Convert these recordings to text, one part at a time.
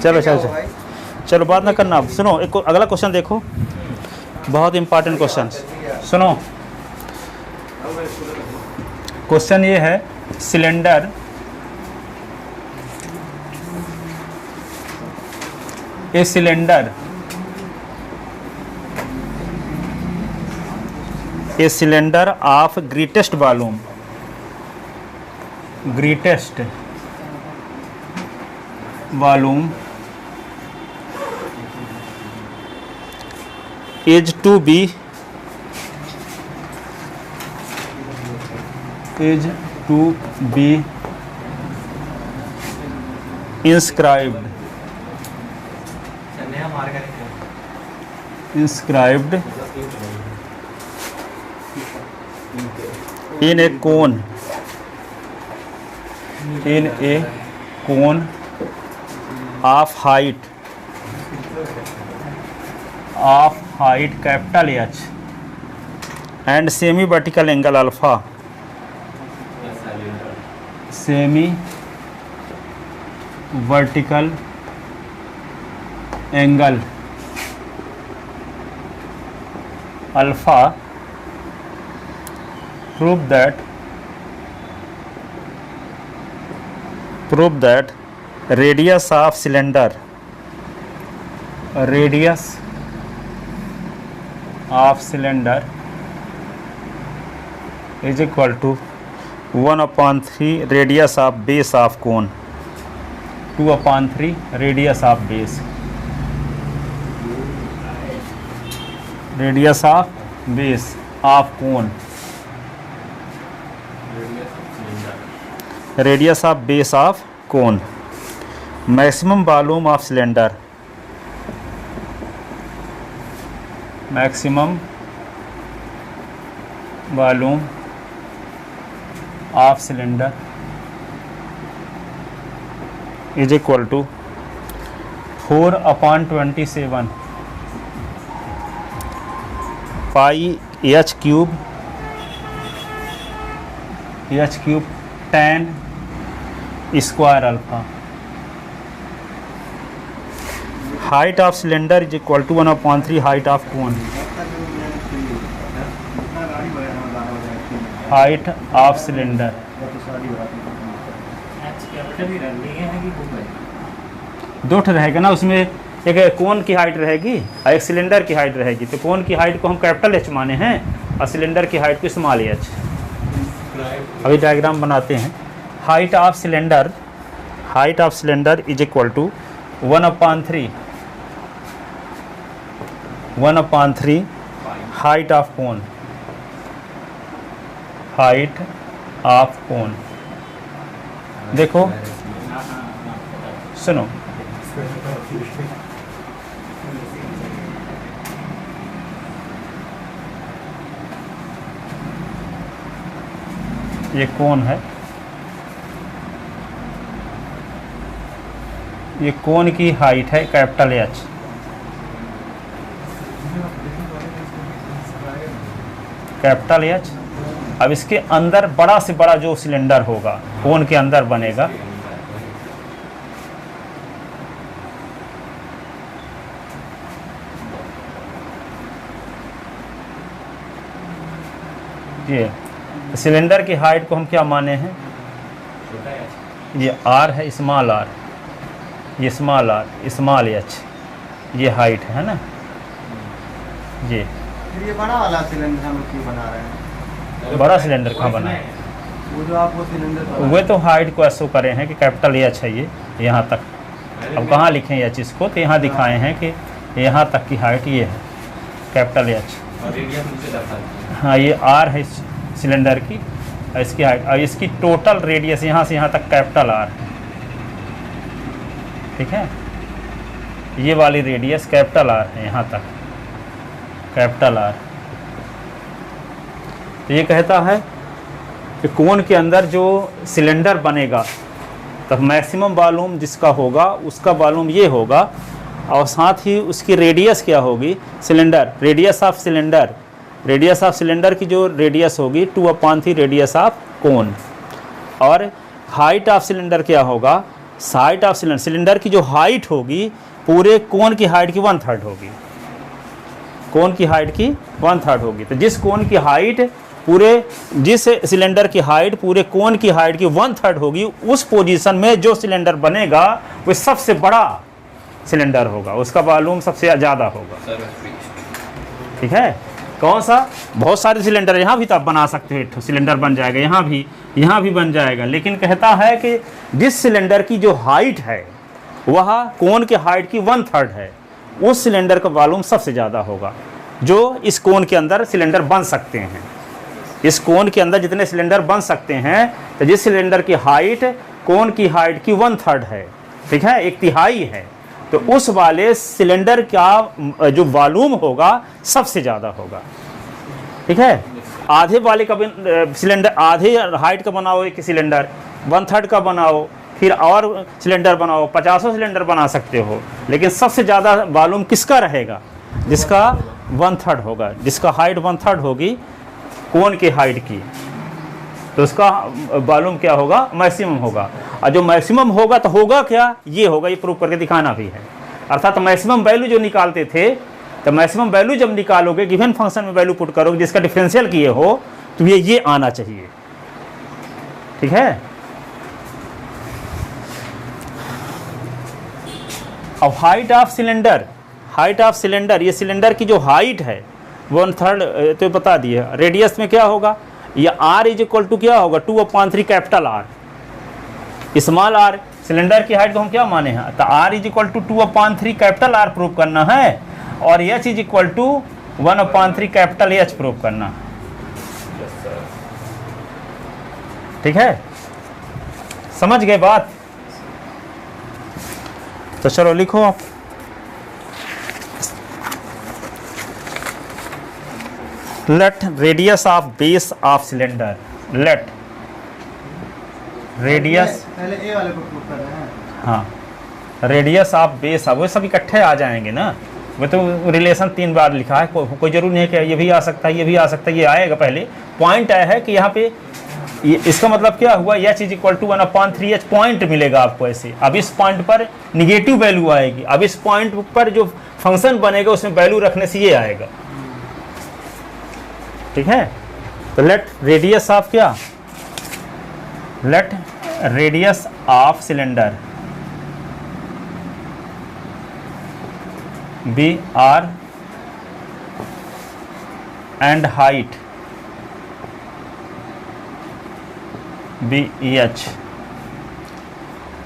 चलो चलो चलो चलो, बात ना करना। आप सुनो, एक अगला क्वेश्चन देखो, बहुत इंपॉर्टेंट क्वेश्चन। सुनो, क्वेश्चन ये है, cylinder a cylinder of greatest volume is to be inscribed in a cone of height capital H and semi vertical angle alpha, semi vertical angle alpha, prove that radius of cylinder is equal to 1/3 radius of base of cone, 2/3 radius of base of cone, radius of base of cone. Maximum volume of cylinder, is equal to 4/27 pi h cube tan square alpha. Height of cylinder is equal to 1/3 height of cone. Height of cylinder, दो ठो रहेगा ना उसमें, एक कोन की height रहेगी और एक सिलेंडर की हाइट रहेगी। तो कोन की हाइट को हम कैपिटल एच माने हैं और सिलेंडर की हाइट को स्मॉल एच। अभी डायग्राम बनाते हैं। Height of cylinder is equal to 1/3 height of cone. देखो सुनो, ये कोन है, ये कोन की हाइट है कैपिटल एच। अब इसके अंदर बड़ा से बड़ा जो सिलेंडर होगा कोन के अंदर बनेगा, ये सिलेंडर की हाइट को हम क्या माने हैं, ये आर है, स्मॉल आर, ये स्मॉल आर, स्मॉल एच, ये हाइट है ना। ये बड़ा वाला सिलेंडर हम क्यों बना रहे हैं? बड़ा सिलेंडर कहाँ बना है? वो जो आप वो सिलेंडर वे तो हाइट को ऐसा करे हैं कि कैपिटल एच है ये यहाँ तक। अब कहाँ लिखें एच इसको, तो यहाँ दिखाए हैं कि यहाँ तक की हाइट ये है कैपिटल एच। हाँ, ये आर है सिलेंडर की, इसकी हाइट, और इसकी टोटल रेडियस यहाँ से यहाँ तक कैपिटल आर है। ठीक है, ये वाली रेडियस कैपिटल आर है यहाँ तक, कैपिटल आर। तो ये कहता है कि कोन के अंदर जो सिलेंडर बनेगा तब मैक्सिमम वॉल्यूम जिसका होगा उसका वॉल्यूम ये होगा, और साथ ही उसकी रेडियस क्या होगी, सिलेंडर, रेडियस ऑफ सिलेंडर की जो रेडियस होगी 2/3 रेडियस ऑफ कोन, और हाइट ऑफ सिलेंडर क्या होगा, हाइट ऑफ सिलेंडर, सिलेंडर की जो हाइट होगी पूरे कोन की हाइट की 1/3 होगी, कोन की हाइट की 1/3 होगी। तो जिस कोन की हाइट पूरे, जिस सिलेंडर की हाइट पूरे कोन की हाइट की 1/3 होगी, उस पोजीशन में जो सिलेंडर बनेगा वो सबसे बड़ा सिलेंडर होगा, उसका वॉल्यूम सबसे ज़्यादा होगा। ठीक है, कौन सा, बहुत सारे सिलेंडर यहाँ भी तो आप बना सकते हो, एक ठो सिलेंडर बन जाएगा, यहाँ भी बन जाएगा। लेकिन कहता है कि जिस सिलेंडर की जो हाइट है वह कोन के हाइट की 1/3 है, उस सिलेंडर का वॉल्यूम सबसे ज़्यादा होगा, जो इस कोन के अंदर सिलेंडर बन सकते हैं। इस कोन के अंदर जितने सिलेंडर बन सकते हैं, तो जिस सिलेंडर की हाइट कोन की हाइट की 1/3 है, ठीक है, 1/3 है, तो उस वाले सिलेंडर का जो वॉल्यूम होगा सबसे ज़्यादा होगा। ठीक है, आधे वाले का सिलेंडर, आधे हाइट का बनाओ एक सिलेंडर, 1/3 का बनाओ, फिर और सिलेंडर बनाओ, 50 सिलेंडर बना सकते हो, लेकिन सबसे ज़्यादा वॉल्यूम किसका रहेगा, जिसका 1/3 होगा, जिसका हाइट 1/3 होगी कोन की हाइट की, तो उसका वॉल्यूम क्या होगा, मैक्सिमम होगा। और जो मैक्सिमम होगा तो होगा क्या, ये होगा, ये प्रूव करके दिखाना भी है। अर्थात मैक्सिमम वैल्यू जो निकालते थे, तो मैक्सिमम वैल्यू जब निकालोगे, गिवन फंक्शन में वैल्यू पुट करोगे जिसका डिफरेंशियल किए हो, तो ये आना चाहिए। ठीक है, अब height of cylinder, height of cylinder, ये सिलेंडर की जो हाइट है 1/3 तो बता दिए। रेडियस में क्या होगा, ये r = क्या होगा, 2/3 capital R, small r, cylinder की हाइट को हम क्या माने हैं, तो r = 2/3 कैपिटल R प्रूव करना है, और h = 1/3 कैपिटल H प्रूव करना है। ठीक है, समझ गए बात, तो चलो लिखो आप। Late radius of base of cylinder, let radius, पहले ए वाले को प्रूव कर रहे हैं। हाँ, रेडियस ऑफ बेस, वो सब इकट्ठे आ जाएंगे ना, वो तो रिलेशन 3 बार लिखा है, कोई जरूरी नहीं है कि ये भी आ सकता है, ये भी आ सकता है, ये आएगा। पहले पॉइंट आया है कि यहाँ पे इसका मतलब क्या हुआ, h = 1/3h पॉइंट मिलेगा आपको ऐसे। अब इस पॉइंट पर निगेटिव वैल्यू आएगी, अब इस पॉइंट पर जो फंक्शन बनेगा उसमें वैल्यू रखने से ये आएगा। ठीक है, तो लेट रेडियस ऑफ क्या, let radius of cylinder be r and height be h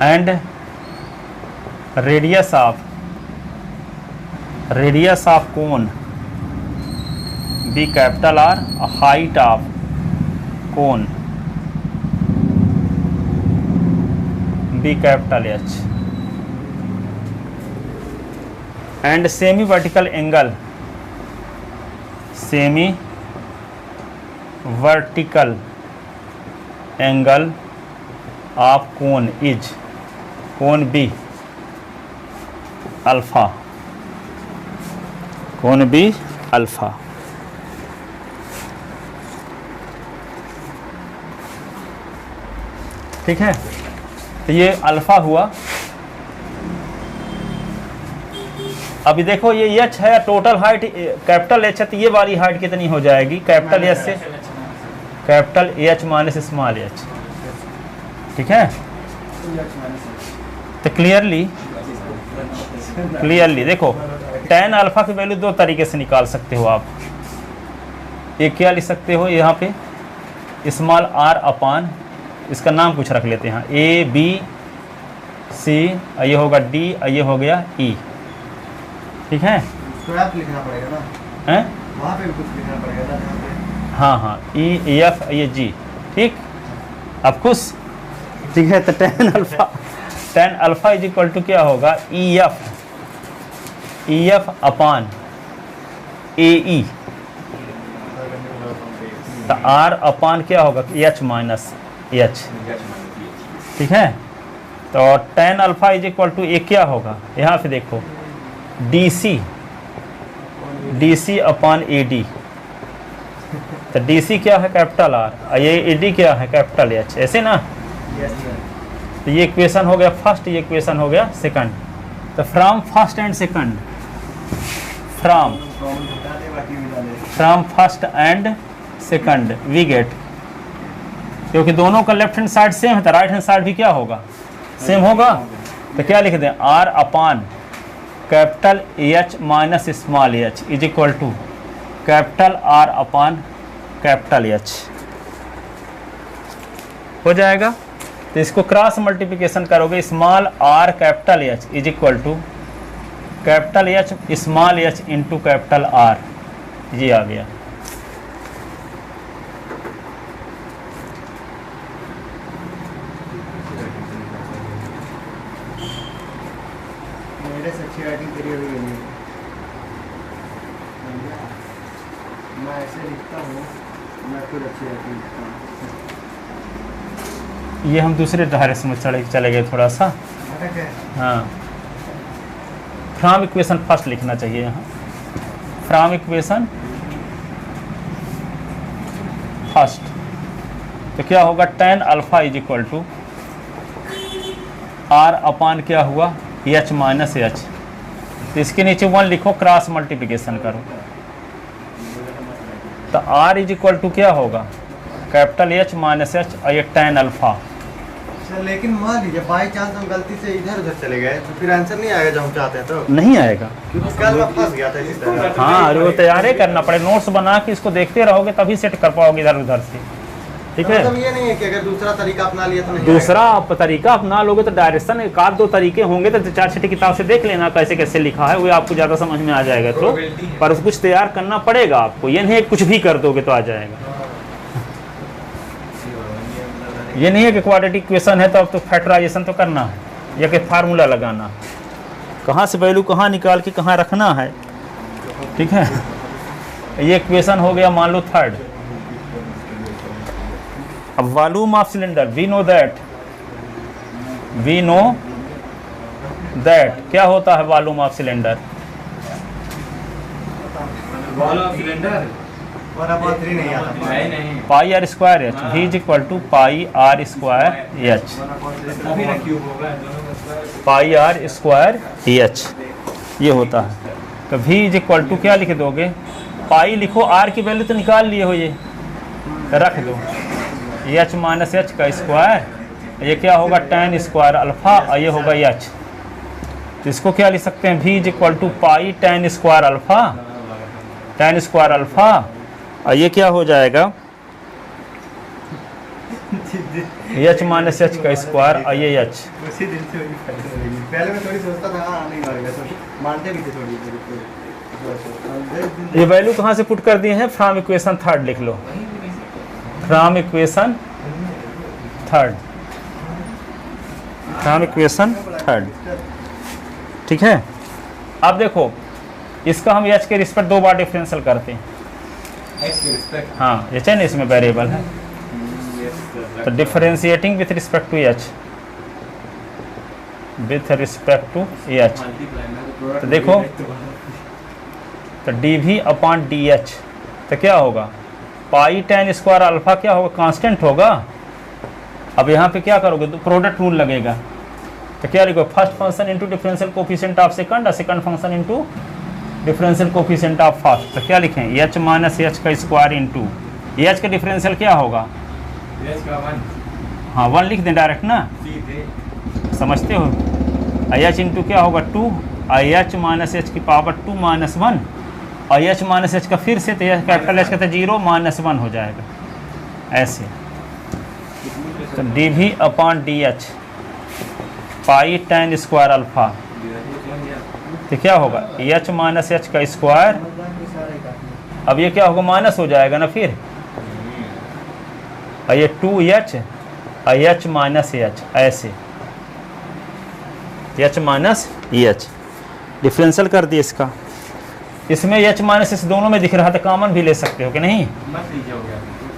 and radius of cone be capital R, height of cone be capital H, and semi vertical angle, semi vertical angle of cone is, cone be alpha, cone be alpha. ठीक है, तो ये alpha हुआ। अभी देखो ये h है, total height capital H है, तो ये वाली हाइट कितनी हो जाएगी, कैपिटल H से capital H minus small h। ठीक है, तो क्लियरली देखो, tan अल्फा की वैल्यू 2 तरीके से निकाल सकते हो आप। एक क्या लिख सकते हो, यहाँ पे स्मॉल r अपान, इसका नाम कुछ रख लेते हैं, A B C, ये होगा D, ये हो गया E। ठीक है, तो आप लिखना पड़ेगा ना, हैं, वहाँ पे भी कुछ लिखना पड़ेगा ना, यहाँ पे। हाँ, E F, ये G। ठीक, अब खुश। ठीक है, तो tan अल्फा = क्या होगा, EF अपान AE, तो R अपान क्या होगा, H माइनस H। ठीक है, तो tan अल्फा = एक क्या होगा, यहाँ पे देखो DC अपान AD, तो DC क्या है, कैपिटल R, ये AD क्या है, कैपिटल H, ऐसे ना। Yes sir. तो ये इक्वेशन हो गया फर्स्ट, ये इक्वेशन हो गया सेकंड। तो from first and second, from problem बता दे बाकी मिला ले। From first and second we get, क्योंकि दोनों का लेफ्ट हैंड साइड सेम है तो राइट हैंड साइड भी क्या होगा, सेम होगा। तो क्या लिख दें, R upon capital H minus small H is equal to capital R upon capital H हो जाएगा। तो इसको क्रॉस मल्टीप्लिकेशन करोगे, small R capital H is equal to capital H small H into capital R, ये आ गया। मेरे से अच्छी राइटिंग तेरी अभी नहीं है। मैं ऐसे लिखता हूँ, मैं खुद अच्छी राइटिंग लिखता हूँ। ये हम दूसरे डायरेक्शन में चले गए थोड़ा सा। भटक है। हाँ, फ्रॉम इक्वेशन फर्स्ट लिखना चाहिए यहाँ, फ्रॉम इक्वेशन फर्स्ट। तो क्या होगा, tan alpha is equal to are upon क्या हुआ एच माइनस एच। तो इसके नीचे 1 लिखो, क्रॉस मल्टीप्लिकेशन करो। तो आर इज इक्वल टू क्या होगा, कैपिटल एच माइनस एच और ये tan अल्फा। सर लेकिन मान लीजिए बाई चांस हम गलती से इधर उधर चले गए तो फिर आंसर नहीं आएगा जो हम चाहते हैं, तो नहीं आएगा। क्योंकि कल मैं फंस गया था इसी तरह। हाँ, अरे वो तैयार ही करना पड़े, नोट्स बना के इसको देखते रहोगे तभी सेट कर पाओगे इधर उधर से, ठीक है। मतलब ये नहीं है कि अगर दूसरा तरीका अपना लिया तो नहीं दूसरा आप तरीका अपना लोगे तो डायरेक्शन एक आध दो तरीके होंगे तो 4 किताब से देख लेना कैसे कैसे लिखा है, वो आपको ज़्यादा समझ में आ जाएगा। तो पर कुछ तैयार करना पड़ेगा आपको, ये नहीं है कुछ भी कर दोगे तो आ जाएगा। ये नहीं है कि क्वाड्रेटिक इक्वेशन है तो अब तो फैक्टराइजेशन तो करना है या कि फार्मूला लगाना है, कहाँ से वैल्यू कहाँ निकाल के कहाँ रखना है, ठीक है। ये इक्वेशन हो गया मान लो थर्ड। अब volume of cylinder, we know that क्या होता है वॉल्यूम ऑफ सिलेंडर, नहीं आता। Pi R square H, V is equal to pi R square H, pi R square H ये होता है। तो वी इज इक्वल टू क्या लिख दोगे, पाई लिखो, आर की वैल्यू तो निकाल लिए हो, ये रख दो, एच माइनस एच का स्क्वायर, ये क्या होगा tan स्क्वायर अल्फा और ये होगा एच। तो इसको क्या लिख सकते हैं, v is equal to pi tan square alpha, tan square alpha और ये क्या हो जाएगा एच माइनस एच का स्क्वायर और ये एच। उसी दिन से वही फायदा होगी। पहले मैं थोड़ी सोचता था हाँ नहीं मारेगा, तो मानते भी थे थोड़ी। ये वैल्यू कहाँ से पुट कर दिए हैं, फ्रॉम इक्वेशन थर्ड लिख लो, from equation third, from equation third, ठीक है। अब देखो इसका हम एच के रिस्पेक्ट 2 बार डिफरेंशियल करते हैं, हाँ एच है ना इसमें वेरिएबल है, तो differentiating with respect to H, with respect to H. तो देखो तो D V upon D H, तो क्या होगा पाई tan स्क्वायर अल्फा क्या होगा, कांस्टेंट होगा। अब यहाँ पे क्या करोगे, तो प्रोडक्ट रूल लगेगा। तो क्या लिखो, first function into differential coefficient of second और second function into differential coefficient of first. तो क्या लिखें, एच माइनस एच का स्क्वायर इंटू एच का डिफरेंशियल क्या होगा, हाँ 1 लिख दें डायरेक्ट ना, समझते हो। एच इंटू क्या होगा 2, एच माइनस एच की पावर 2 माइनस 1 और एच माइनस एच का फिर से तो कैपिटल एच का तो 0 माइनस 1 हो जाएगा ऐसे। तो D V upon D H pi tan square alpha, तो क्या होगा एच माइनस एच का स्क्वायर, अब ये क्या होगा माइनस हो जाएगा ना फिर, और ये 2h और एच माइनस एच ऐसे, एच माइनस एच डिफरेंशियल कर दिए इसका। इसमें एच माइनस एच दोनों में दिख रहा था, कॉमन भी ले सकते हो कि नहीं,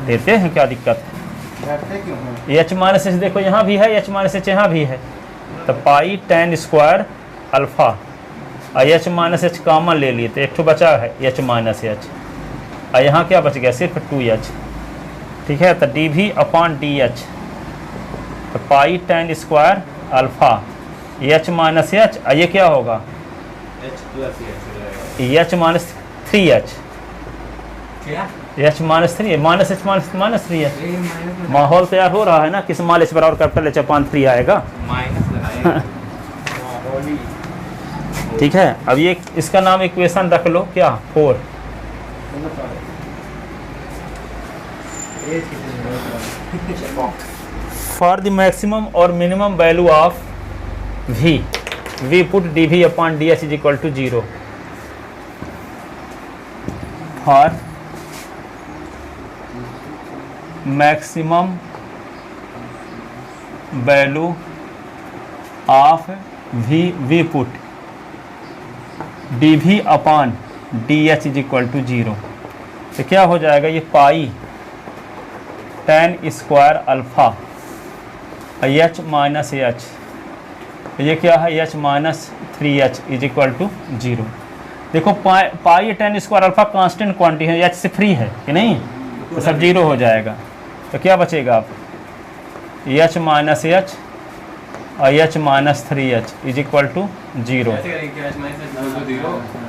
देते हैं क्या दिक्कत है। एच माइनस एच देखो यहाँ भी है, एच माइनस एच यहाँ भी है, तो पाई tan स्क्वायर अल्फा और एच माइनस एच कॉमन ले लिए तो एक तो बचा है एच माइनस एच और यहाँ क्या बच गया सिर्फ 2h, ठीक है। तो D V upon D H तो pi tan square alpha H minus H, ये क्या होगा H minus 3h, H minus 3 minus H minus 3h। माहौल तैयार हो रहा है ना कि स्मॉल एच बराबर कैपिटल एच अपॉन 3 आएगा। ठीक है, अब ये इसका नाम इक्वेशन रख लो क्या 4। फॉर द मैक्सिमम और minimum value of V put D V upon D H is equal to 0 for maximum value of V put D V upon D H is equal to 0। तो क्या हो जाएगा, ये pi tan square alpha H minus H, ये क्या है H minus 3h is equal to 0। देखो pi tan square alpha constant quantity है, एच से फ्री है कि नहीं, तो सब 0 हो जाएगा। तो क्या बचेगा आप एच माइनस एच और H minus 3h is equal to 0।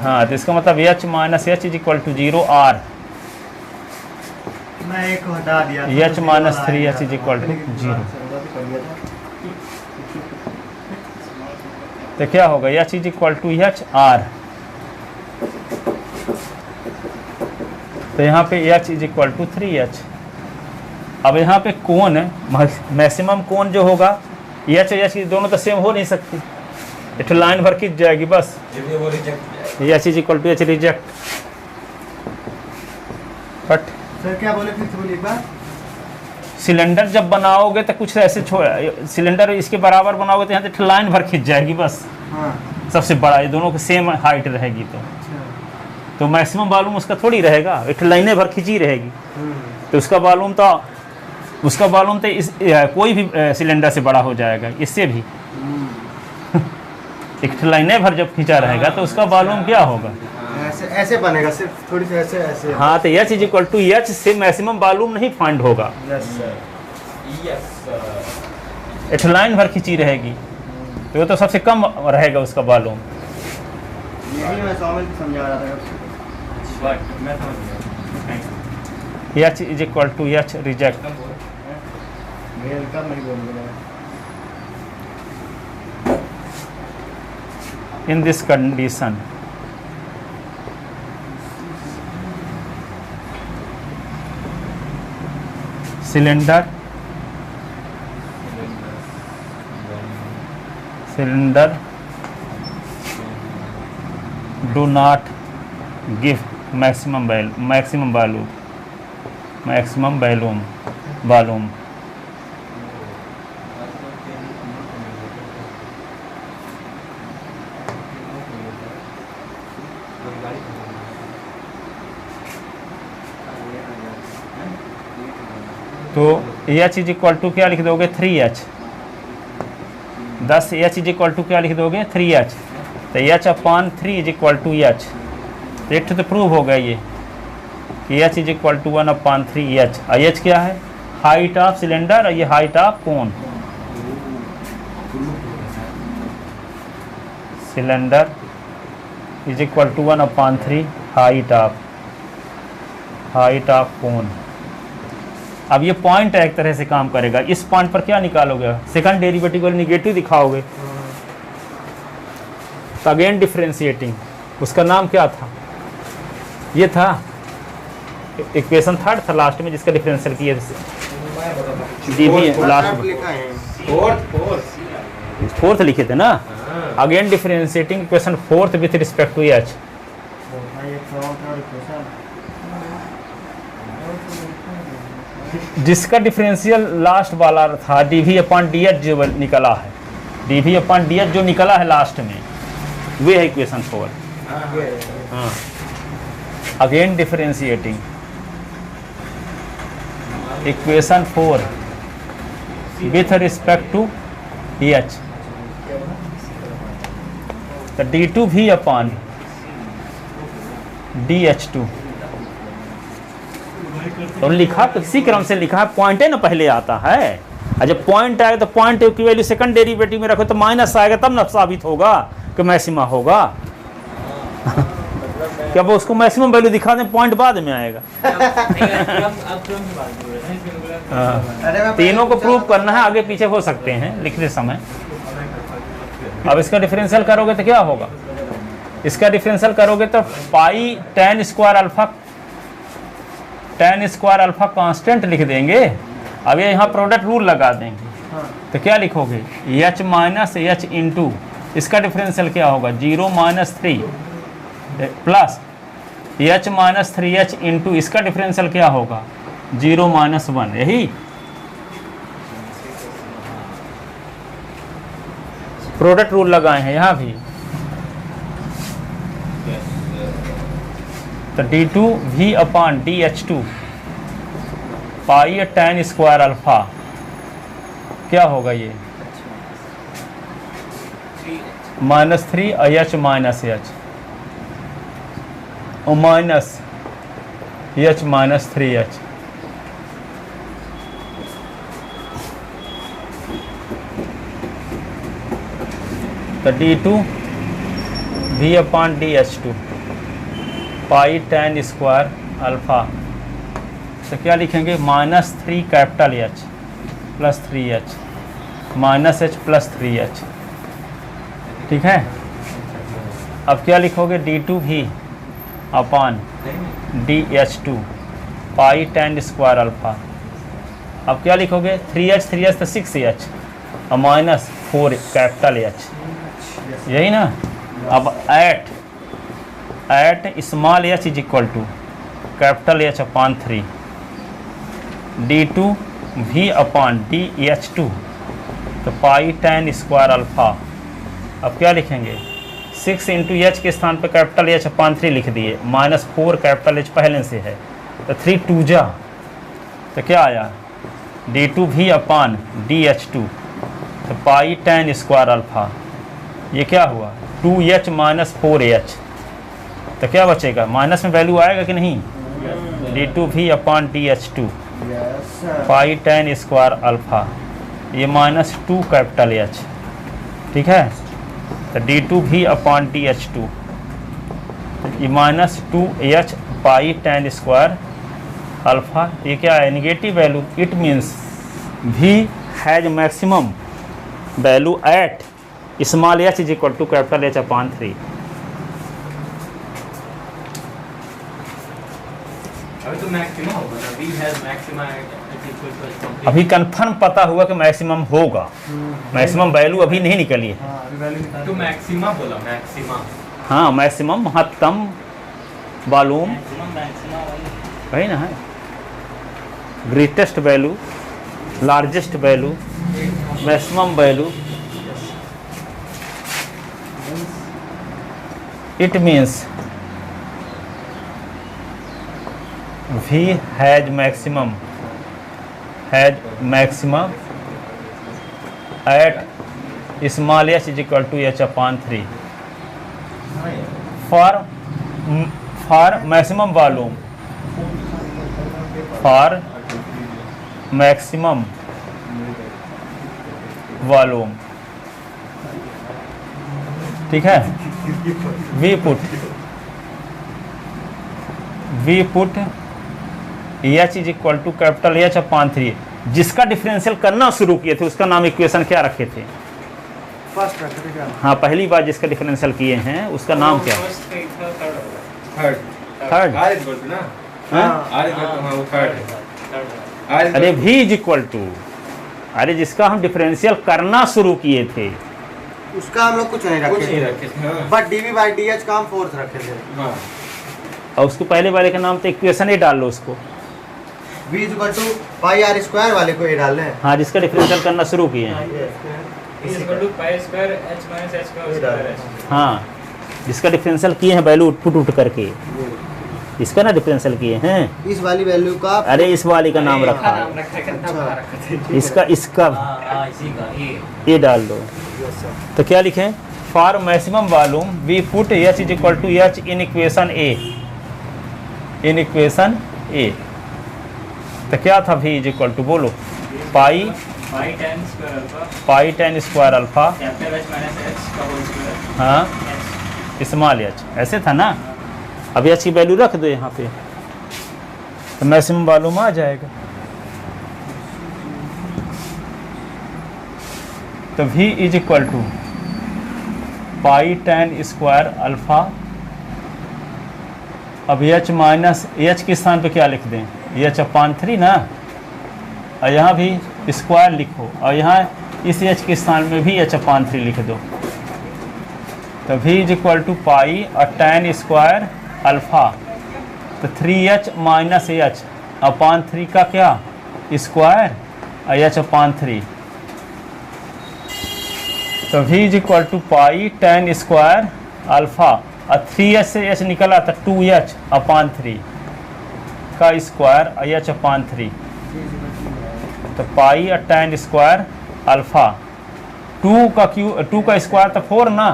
हाँ, तो इसका मतलब H minus H is equal to 0 or मैं एक हटा दिया H minus 3h is equal to 0। तो क्या होगा H is equal to H or, तो यहाँ पे H is equal to 3h। अब यहाँ पे कोण मैक्सिमम कोण जो होगा एच और एच दोनों तो सेम हो नहीं सकती, एक लाइन भर खींच जाएगी बस, H is equal to H reject cut. Sir क्या बोले फिर से बोलिए एक बार। सिलेंडर जब बनाओगे तो कुछ ऐसे सिलेंडर इसके बराबर बनाओगे तो यहाँ से लाइन भर खींच जाएगी बस। हाँ। सबसे बड़ा, ये दोनों की सेम हाइट रहेगी तो मैक्सिमम वॉल्यूम उसका थोड़ी रहेगा, एक लाइनें भर खींची रहेगी। तो उसका वॉल्यूम तो कोई भी सिलेंडर से बड़ा हो जाएगा, इससे भी एक लाइनें भर जब खींचा रहेगा तो उसका वॉल्यूम क्या होगा, ऐसे बनेगा, सिर्फ थोड़ी सी ऐसे। हाँ, तो H is equal to H से मैक्सिमम वॉल्यूम नहीं फाइंड होगा, एक लाइन भर खींची रहेगी तो वो तो सबसे कम रहेगा उसका वॉल्यूम। यही मैं समझा रहा था। H is equal to H reject. In this condition, cylinder do not give maximum volume. तो एच इज इक्वल टू क्या लिख दोगे 3h, 10 H is equal to क्या लिख दोगे 3h, तो H upon 3 is equal to h. एक तो प्रूव हो गया ये कि h is equal to 1/3h। H क्या है, हाइट ऑफ सिलेंडर, और ये height of cone. Cylinder is equal to 1/3 height of cone. अब ये पॉइंट एक तरह से काम करेगा, इस पॉइंट पर क्या निकालोगे, सेकंड डेरिवेटिव को निगेटिव दिखाओगे, तो अगेन डिफरेंशिएटिंग, उसका नाम क्या था, ये था इक्वेशन थर्ड था लास्ट में जिसका डिफरेंशियल किया लास्ट फोर्थ लिखे थे ना। Again differentiating equation fourth with respect to h. जिसका डिफरेंशियल लास्ट वाला था dv अपॉन ds जो निकला है, dv अपॉन ds जो निकला है लास्ट में, वे है इक्वेशन 4। हाँ, again differentiating equation 4 with respect to h, तो d2v अपॉन dh2। तो लिखा तो किसी क्रम से लिखा है, पॉइंट है ना पहले आता है, और जब पॉइंट आएगा तो पॉइंट की वैल्यू सेकंड डेरिवेटिव में रखो तो माइनस आएगा, तब ना साबित होगा कि मैक्सिमा होगा। क्या वो उसको मैक्सिमम वैल्यू दिखा दें, पॉइंट बाद में आएगा। तीनों को प्रूव करना है, आगे पीछे हो सकते हैं लिखते समय। अब इसका डिफरेंशियल करोगे तो क्या होगा, इसका डिफरेंशियल करोगे तो pi tan square alpha constant लिख देंगे। अब ये यहाँ प्रोडक्ट रूल लगा देंगे तो क्या लिखोगे, h माइनस एच इंटू इसका डिफरेंशियल क्या होगा 0 minus 3 plus h minus 3h into इसका डिफरेंशियल क्या होगा 0 माइनस 1। यही प्रोडक्ट रूल लगाए हैं यहाँ भी। तो d2 v अपॉन dh2 पाई tan स्क्वायर अल्फा क्या होगा ये -3 h माइनस h और माइनस h माइनस 3h। तो d2 v अपॉन dh2 पाई tan स्क्वायर अल्फा तो क्या लिखेंगे -3 capital H plus 3h minus h plus 3h। ठीक है, अब क्या लिखोगे d2 v अपॉन dh2 पाई tan स्क्वायर अल्फा। अब क्या लिखोगे 3h तो 6h और माइनस 4 कैपिटल H, यही ना। अब at small h is equal to capital H upon 3 d2 v अपॉन dh2 तो पाई tan स्क्वायर अल्फा। अब क्या लिखेंगे 6 इंटू एच के स्थान पर कैपिटल H अपॉन 3 लिख दिए, माइनस 4 कैपिटल H पहले से है तो 3 2 जा तो क्या आया d2 v अपॉन dh2 तो पाई tan स्क्वायर अल्फा। ये क्या हुआ 2h माइनस 4h तो क्या बचेगा, माइनस में वैल्यू आएगा कि नहीं, d2 v अपॉन dh2 पाई tan स्क्वायर अल्फा ये -2 कैपिटल H। ठीक है, तो d2 v अपॉन dh2 ये -2h पाई tan स्क्वायर अल्फा। ये क्या है negative value, it means v has maximum value at small h is equal to capital H upon 3। तो मैक्सिमा होगा ना, v has maxima is equal to. अभी confirm पता हुआ कि मैक्सिमम होगा, मैक्सिमम वैल्यू अभी नहीं निकली है। तो मैक्सिमा बोला, मैक्सिमा हाँ मैक्सिमम महत्तम वॉल्यूम वही ना है, greatest value largest value maximum value. It means v has maximum at small h is equal to h upon 3 for maximum volume, for maximum volume. ठीक है, we put h is equal to capital H upon 3 जिसका differential करना शुरू किए थे उसका नाम equation क्या रखे थे, फर्स्ट रखे थे क्या? हाँ पहली बार जिसका डिफरेंशियल किए हैं उसका नाम क्या, थर्ड। अरे v इज इक्वल टू, अरे जिसका हम डिफरेंशियल करना शुरू किए थे उसका हम लोग कुछ नहीं रखे थे, बट dv बाई dh का हम फोर्थ रखे थे। और उसको पहले वाले का नाम तो इक्वेशन ही डाल लो उसको, v is equal to pi r square वाले को ये डाल लें। हाँ जिसका डिफरेंशियल करना शुरू किए हैं, हाँ जिसका डिफरेंशियल किए हैं वैल्यू उठ करके, इसका ना डिफरेंशियल किए हैं, इस वाली वैल्यू का, अरे इस वाली का नाम रखा है, इसका ये डाल दो। तो क्या लिखें, for maximum volume we put h is equal to h in equation A. तो क्या था v इज इक्वल टू, बोलो pi pi tan square alpha pi tan square alpha capital H minus H का होल स्क्वायर हाँ H। Small H, ऐसे था ना। अब एच की वैल्यू रख दो यहाँ पे तो मैक्सिमम मालूम आ जाएगा। तो v is equal to pi tan square alpha. अब एच माइनस एच के स्थान पे क्या लिख दें, एच अपान 3 ना, और यहाँ भी स्क्वायर लिखो और यहाँ इस एच के स्थान में भी एच अपान 3 लिख दो। तो v इज इक्वल टू पाई और tan स्क्वायर अल्फा, तो 3h माइनस एच अपान 3 का क्या स्क्वायर और एच अपान 3। तो v is equal to pi tan square alpha और 3h से h निकला था 2h अपान 3 का स्क्वायर और एच अपान 3। तो पाई और tan स्क्वायर अल्फा 2 का स्क्वायर तो 4 ना,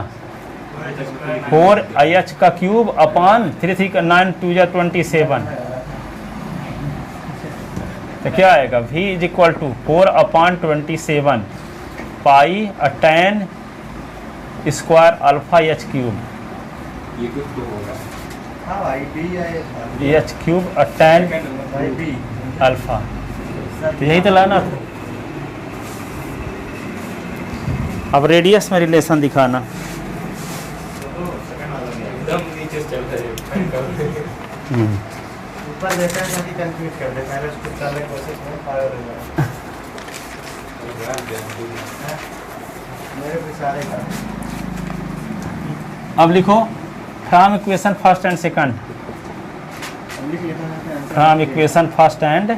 4 एच का क्यूब अपान 3 का 9 2 या 27। तो क्या आएगा v इज इक्वल टू 4 अपान 27 पाई और tan square alpha H cube, ये कुछ तो होगा। हाँ भाई बी है एच क्यूब और tan भाई बी अल्फा। तो यही तो लाना था। अब रेडियस में रिलेशन दिखाना। एकदम नीचे चल रहे हैं। ऊपर देखा है कि कंफ्यूज कर दे, पहले उसको डालने की कोशिश में फायर हो जाए। मेरे भी सारे का अब लिखो from equation first and second, लिख लेते हैं। From equation first and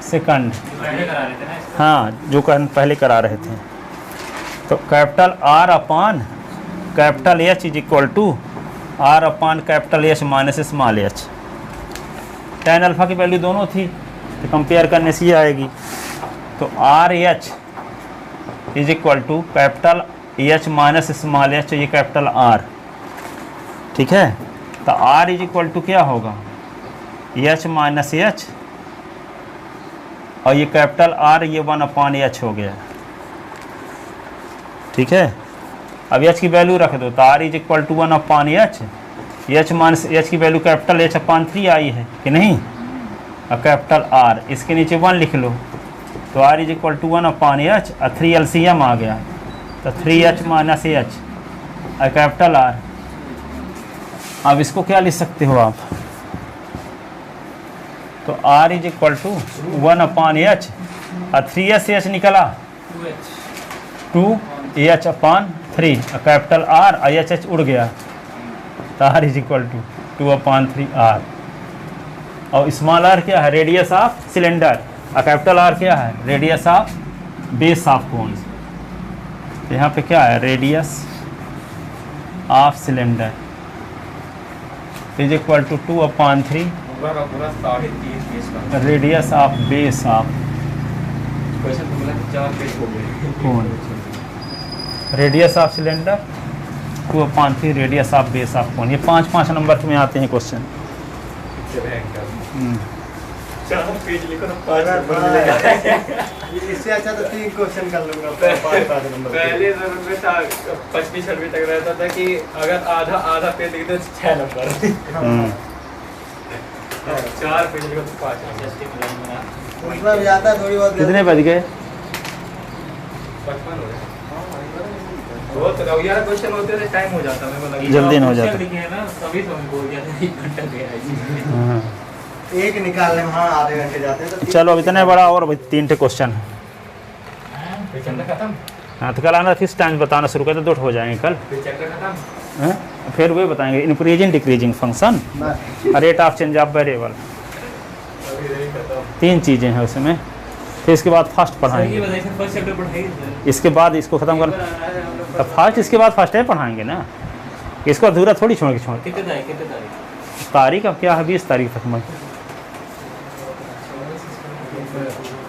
second. पहले करा रहे थे ना। हाँ जो पहले करा रहे थे। तो capital R upon capital H is equal to are upon capital H minus small h. tan alpha की वैल्यू दोनों थी तो कंपेयर करने से ये आएगी। तो r h is equal to capital H minus small h, ये कैपिटल आर, ठीक है। तो आर इज इक्वल टू क्या होगा, एच माइनस एच, और ये कैपिटल आर ये 1 अपान एच हो गया, ठीक है। अब एच की वैल्यू रख दो, तो are is equal to 1 upon H minus h की वैल्यू कैपिटल एच अपान 3 आई है कि नहीं, और कैपिटल आर इसके नीचे 1 लिख लो। तो are is equal to 1 upon h और 3 LCM आ गया, तो 3h माइनस एच और कैपिटल आर। अब इसको क्या लिख सकते हो आप, तो are is equal to 1 upon h और 3h से एच निकला 2h अपान 3 और कैपिटल आर और एच उड़ गया, तो are is equal to 2 upon 3 R. और स्मॉल आर क्या है, रेडियस ऑफ सिलेंडर, और कैपिटल आर क्या है, radius of base of cone. यहाँ पे क्या है, radius of cylinder is equal to 2 upon 3 पूरा 3.5 radius of base of question तो बोला 4 पेज हो गए। Cone. Radius of cylinder 2 upon 3 radius of base of cone. ये 5 नंबर में आते हैं क्वेश्चन। चलो पेज लिखो ना, 5 अगर नंबर मिलेगा। इससे अच्छा तो 3 क्वेश्चन कर लूंगा 5 नंबर। पहले जरूर में था 25-26 तक रहता था कि अगर आधा पेज लिख दो 6 नंबर, 4 पेज लिखो तो 5 नंबर। उसमें भी आता है थोड़ी बहुत। कितने बज गए, 55 हो गए। बहुत यार क्वेश्चन होते थे टाइम हो जाता है, जल्दी हो जाता। लिखे हैं ना तभी तो हम बोल गया था 1 घंटा गया है। हाँ। एक निकालने में हाँ आधे घंटे जाते हैं, तो चलो अब इतना बड़ा और 3 क्वेश्चन है। फिर चैप्टर खत्म, हाँ तो कल आना फिर टाइम बताना शुरू करते, 2 हो जाएंगे कल। फिर चैप्टर खत्म। हैं? फिर वे बताएंगे increasing decreasing function, rate of change of variable, अभी नहीं खत्म। 3 चीज़ें हैं उसमें। फिर इसके बाद फर्स्ट सही पढ़ाएंगे, बताइए, फर्स्ट चैप्टर पढ़ाइए। इसके बाद इसको ख़त्म कर, तो फर्स्ट इसके बाद फर्स्ट है पढ़ाएंगे ना, इसको अधूरा थोड़ी छोड़ के कितने तारीख? तारीख अब क्या है, 20 तारीख तक मैं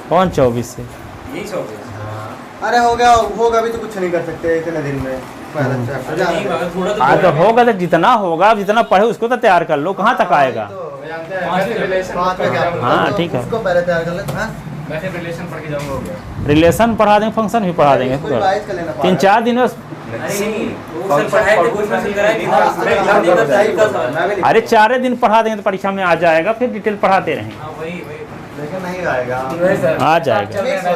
कौन 24 से यही 24। अरे होगा भी तो कुछ नहीं कर सकते इतने दिन में। पहला चैप्टर नहीं मगर थोड़ा तो आज तो होगा, तो जितना होगा जितना पढ़े उसको तो तैयार कर लो, कहाँ तक आएगा। पांचवें पांचवें क्या? हाँ, ठीक है। उसको पहले तैयार कर लेते हैं। वैसे रिलेशन पढ़ के जाऊंगा हो गया। रिलेशन पढ़ा देंगे, फंक्शन भी पढ़ा देंगे। कोई बाईस का लेना 3-4 दिन में। अरे नहीं, वो सर पढ़ाए थे, कुछ मैसेज कराए थे। अरे 4 दिन पढ़ा देंगे तो परीक्षा में आ जाएगा, फिर डिटेल पढ़ाते रहेंगे। हाँ वही वही लेकिन नहीं आएगा। आ जाएगा। चलेगा,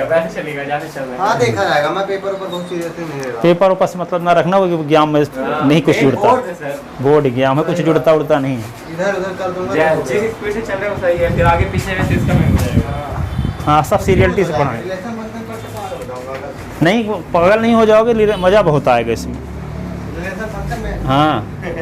वैसे चलेगा, जैसे चल रहा है। हाँ देखा जाएगा, मैं पेपर ऊपर बहुत सीरियसली नहीं ले रहा। पेपर ऊपर से मतलब ना रखना, वो एग्जाम में नहीं कुछ जुड़ता, बोर्ड एग्जाम में कुछ जुड़ता उड़ता नहीं। इधर उधर कर दूंगा। जिस स्पीड से चल रहे हो सही है, फिर आगे पीछे में सिस्टम में हो जाएगा। हाँ सब सीरियलिटी से पढ़ाएं। रिलेशन बनने पर से पार हो जाऊंगा अगर नहीं पागल नहीं हो जाओगे, मज़ा बहुत आएगा इसमें। रिलेशन फंक्शन में। हाँ